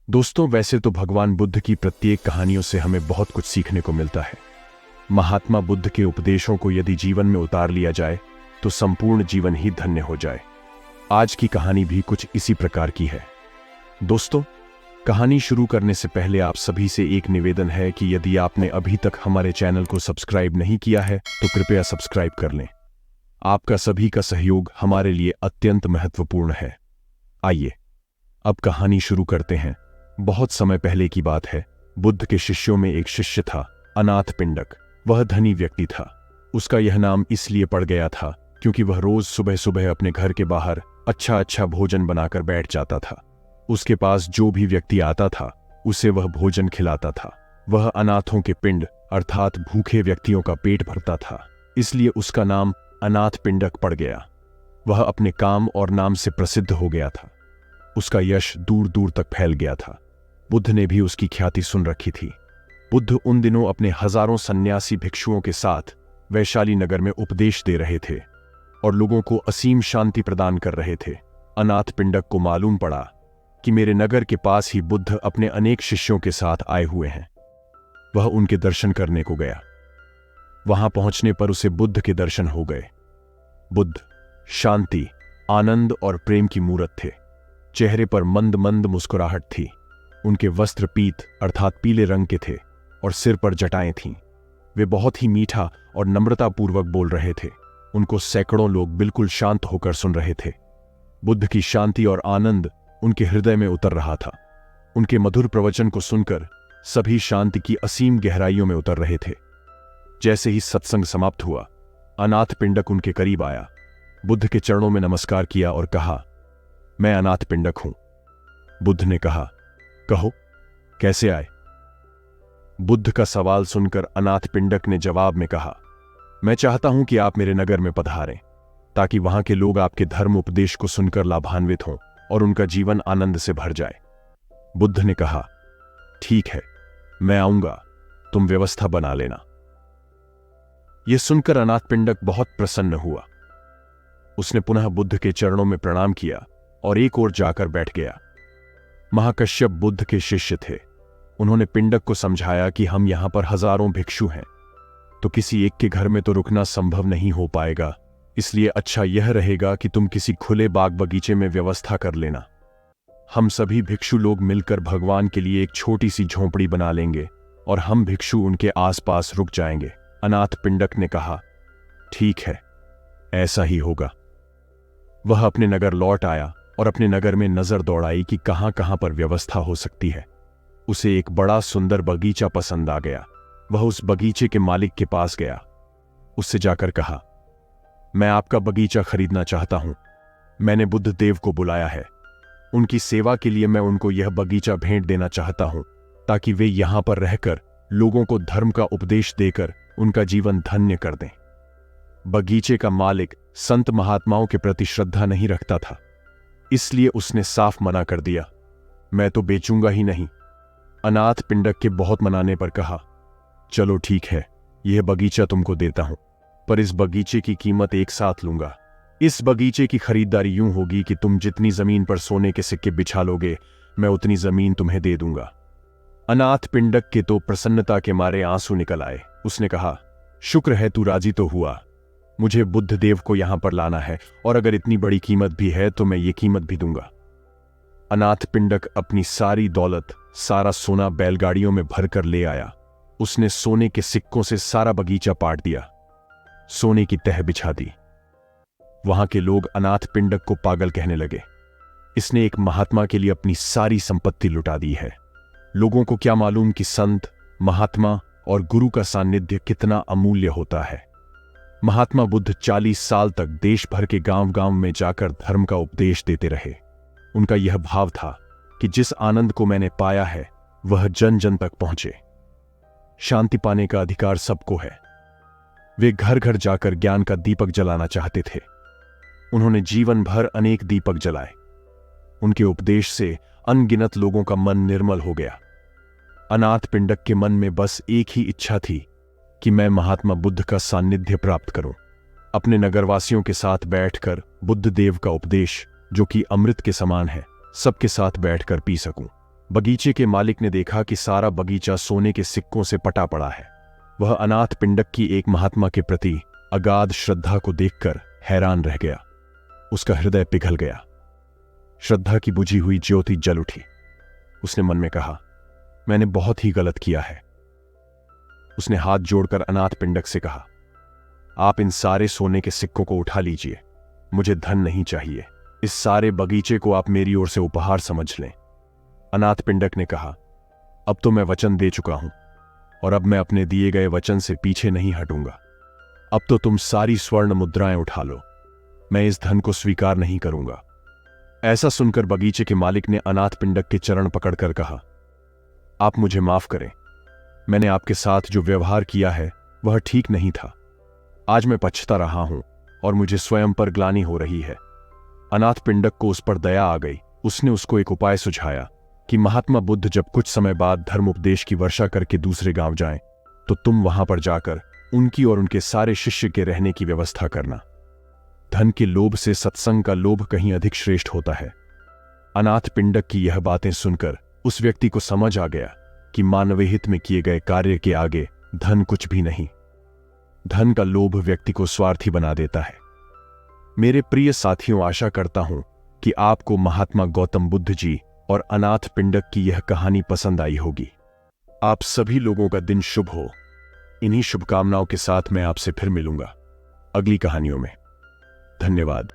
दोस्तों, वैसे तो भगवान बुद्ध की प्रत्येक कहानियों से हमें बहुत कुछ सीखने को मिलता है। महात्मा बुद्ध के उपदेशों को यदि जीवन में उतार लिया जाए तो संपूर्ण जीवन ही धन्य हो जाए। आज की कहानी भी कुछ इसी प्रकार की है। दोस्तों, कहानी शुरू करने से पहले आप सभी से एक निवेदन है कि यदि आपने अभी तक हमारे चैनल को सब्सक्राइब नहीं किया है तो कृपया सब्सक्राइब कर लें। आपका सभी का सहयोग हमारे लिए अत्यंत महत्वपूर्ण है। आइए अब कहानी शुरू करते हैं। बहुत समय पहले की बात है। बुद्ध के शिष्यों में एक शिष्य था, अनाथ पिंडक। वह धनी व्यक्ति था। उसका यह नाम इसलिए पड़ गया था क्योंकि वह रोज सुबह सुबह अपने घर के बाहर अच्छा भोजन बनाकर बैठ जाता था। उसके पास जो भी व्यक्ति आता था उसे वह भोजन खिलाता था। वह अनाथों के पिंड अर्थात भूखे व्यक्तियों का पेट भरता था, इसलिए उसका नाम अनाथ पिंडक पड़ गया। वह अपने काम और नाम से प्रसिद्ध हो गया था। उसका यश दूर दूर तक फैल गया था। बुद्ध ने भी उसकी ख्याति सुन रखी थी। बुद्ध उन दिनों अपने हजारों सन्यासी भिक्षुओं के साथ वैशाली नगर में उपदेश दे रहे थे और लोगों को असीम शांति प्रदान कर रहे थे। अनाथ पिंडक को मालूम पड़ा कि मेरे नगर के पास ही बुद्ध अपने अनेक शिष्यों के साथ आए हुए हैं। वह उनके दर्शन करने को गया। वहां पहुंचने पर उसे बुद्ध के दर्शन हो गए। बुद्ध शांति, आनंद और प्रेम की मूरत थे। चेहरे पर मंद मंद मुस्कुराहट थी। उनके वस्त्र पीत अर्थात पीले रंग के थे और सिर पर जटाएं थीं। वे बहुत ही मीठा और नम्रतापूर्वक बोल रहे थे। उनको सैकड़ों लोग बिल्कुल शांत होकर सुन रहे थे। बुद्ध की शांति और आनंद उनके हृदय में उतर रहा था। उनके मधुर प्रवचन को सुनकर सभी शांति की असीम गहराइयों में उतर रहे थे। जैसे ही सत्संग समाप्त हुआ, अनाथ पिंडक उनके करीब आया, बुद्ध के चरणों में नमस्कार किया और कहा, मैं अनाथ पिंडक हूं। बुद्ध ने कहा, कहो कैसे आए? बुद्ध का सवाल सुनकर अनाथ पिंडक ने जवाब में कहा, मैं चाहता हूं कि आप मेरे नगर में पधारें ताकि वहां के लोग आपके धर्म उपदेश को सुनकर लाभान्वित हों और उनका जीवन आनंद से भर जाए। बुद्ध ने कहा, ठीक है, मैं आऊंगा, तुम व्यवस्था बना लेना। यह सुनकर अनाथ पिंडक बहुत प्रसन्न हुआ। उसने पुनः बुद्ध के चरणों में प्रणाम किया और एक ओर जाकर बैठ गया। महाकश्यप बुद्ध के शिष्य थे। उन्होंने पिंडक को समझाया कि हम यहां पर हजारों भिक्षु हैं, तो किसी एक के घर में तो रुकना संभव नहीं हो पाएगा, इसलिए अच्छा यह रहेगा कि तुम किसी खुले बाग बगीचे में व्यवस्था कर लेना। हम सभी भिक्षु लोग मिलकर भगवान के लिए एक छोटी सी झोंपड़ी बना लेंगे और हम भिक्षु उनके आसपास रुक जाएंगे। अनाथ पिंडक ने कहा, ठीक है, ऐसा ही होगा। वह अपने नगर लौट आया और अपने नगर में नजर दौड़ाई कि कहां कहां पर व्यवस्था हो सकती है। उसे एक बड़ा सुंदर बगीचा पसंद आ गया। वह उस बगीचे के मालिक के पास गया। उससे जाकर कहा, मैं आपका बगीचा खरीदना चाहता हूं। मैंने बुद्ध देव को बुलाया है। उनकी सेवा के लिए मैं उनको यह बगीचा भेंट देना चाहता हूं ताकि वे यहां पर रहकर लोगों को धर्म का उपदेश देकर उनका जीवन धन्य कर दें। बगीचे का मालिक संत महात्माओं के प्रति श्रद्धा नहीं रखता था, इसलिए उसने साफ मना कर दिया, मैं तो बेचूंगा ही नहीं। अनाथ पिंडक के बहुत मनाने पर कहा, चलो ठीक है, यह बगीचा तुमको देता हूं, पर इस बगीचे की कीमत एक साथ लूंगा। इस बगीचे की खरीदारी यूं होगी कि तुम जितनी जमीन पर सोने के सिक्के बिछा लोगे, मैं उतनी जमीन तुम्हें दे दूंगा। अनाथ पिंडक के तो प्रसन्नता के मारे आंसू निकल आए। उसने कहा, शुक्र है तू राजी तो हुआ। मुझे बुद्ध देव को यहां पर लाना है और अगर इतनी बड़ी कीमत भी है तो मैं ये कीमत भी दूंगा। अनाथ पिंडक अपनी सारी दौलत, सारा सोना बैलगाड़ियों में भरकर ले आया। उसने सोने के सिक्कों से सारा बगीचा पाट दिया, सोने की तह बिछा दी। वहां के लोग अनाथ पिंडक को पागल कहने लगे। इसने एक महात्मा के लिए अपनी सारी संपत्ति लुटा दी है। लोगों को क्या मालूम कि संत, महात्मा और गुरु का सानिध्य कितना अमूल्य होता है। महात्मा बुद्ध 40 साल तक देश भर के गांव गांव में जाकर धर्म का उपदेश देते रहे। उनका यह भाव था कि जिस आनंद को मैंने पाया है वह जन जन तक पहुंचे। शांति पाने का अधिकार सबको है। वे घर घर जाकर ज्ञान का दीपक जलाना चाहते थे। उन्होंने जीवन भर अनेक दीपक जलाए। उनके उपदेश से अनगिनत लोगों का मन निर्मल हो गया। अनाथ पिंडक के मन में बस एक ही इच्छा थी कि मैं महात्मा बुद्ध का सानिध्य प्राप्त करूं, अपने नगरवासियों के साथ बैठकर बुद्ध देव का उपदेश, जो कि अमृत के समान है, सबके साथ बैठकर पी सकूं। बगीचे के मालिक ने देखा कि सारा बगीचा सोने के सिक्कों से पटा पड़ा है। वह अनाथ पिंडक की एक महात्मा के प्रति अगाध श्रद्धा को देखकर हैरान रह गया। उसका हृदय पिघल गया। श्रद्धा की बुझी हुई ज्योति जल उठी। उसने मन में कहा, मैंने बहुत ही गलत किया है। उसने हाथ जोड़कर अनाथ पिंडक से कहा, आप इन सारे सोने के सिक्कों को उठा लीजिए, मुझे धन नहीं चाहिए। इस सारे बगीचे को आप मेरी ओर से उपहार समझ लें। अनाथ पिंडक ने कहा, अब तो मैं वचन दे चुका हूं और अब मैं अपने दिए गए वचन से पीछे नहीं हटूंगा। अब तो तुम सारी स्वर्ण मुद्राएं उठा लो, मैं इस धन को स्वीकार नहीं करूंगा। ऐसा सुनकर बगीचे के मालिक ने अनाथ पिंडक के चरण पकड़कर कहा, आप मुझे माफ करें, मैंने आपके साथ जो व्यवहार किया है वह ठीक नहीं था। आज मैं पछता रहा हूं और मुझे स्वयं पर ग्लानि हो रही है। अनाथ पिंडक को उस पर दया आ गई। उसने उसको एक उपाय सुझाया कि महात्मा बुद्ध जब कुछ समय बाद धर्म उपदेश की वर्षा करके दूसरे गांव जाएं, तो तुम वहां पर जाकर उनकी और उनके सारे शिष्य के रहने की व्यवस्था करना। धन के लोभ से सत्संग का लोभ कहीं अधिक श्रेष्ठ होता है। अनाथ पिंडक की यह बातें सुनकर उस व्यक्ति को समझ आ गया कि मानवीय हित में किए गए कार्य के आगे धन कुछ भी नहीं। धन का लोभ व्यक्ति को स्वार्थी बना देता है। मेरे प्रिय साथियों, आशा करता हूं कि आपको महात्मा गौतम बुद्ध जी और अनाथ पिंडक की यह कहानी पसंद आई होगी। आप सभी लोगों का दिन शुभ हो। इन्हीं शुभकामनाओं के साथ मैं आपसे फिर मिलूंगा अगली कहानियों में। धन्यवाद।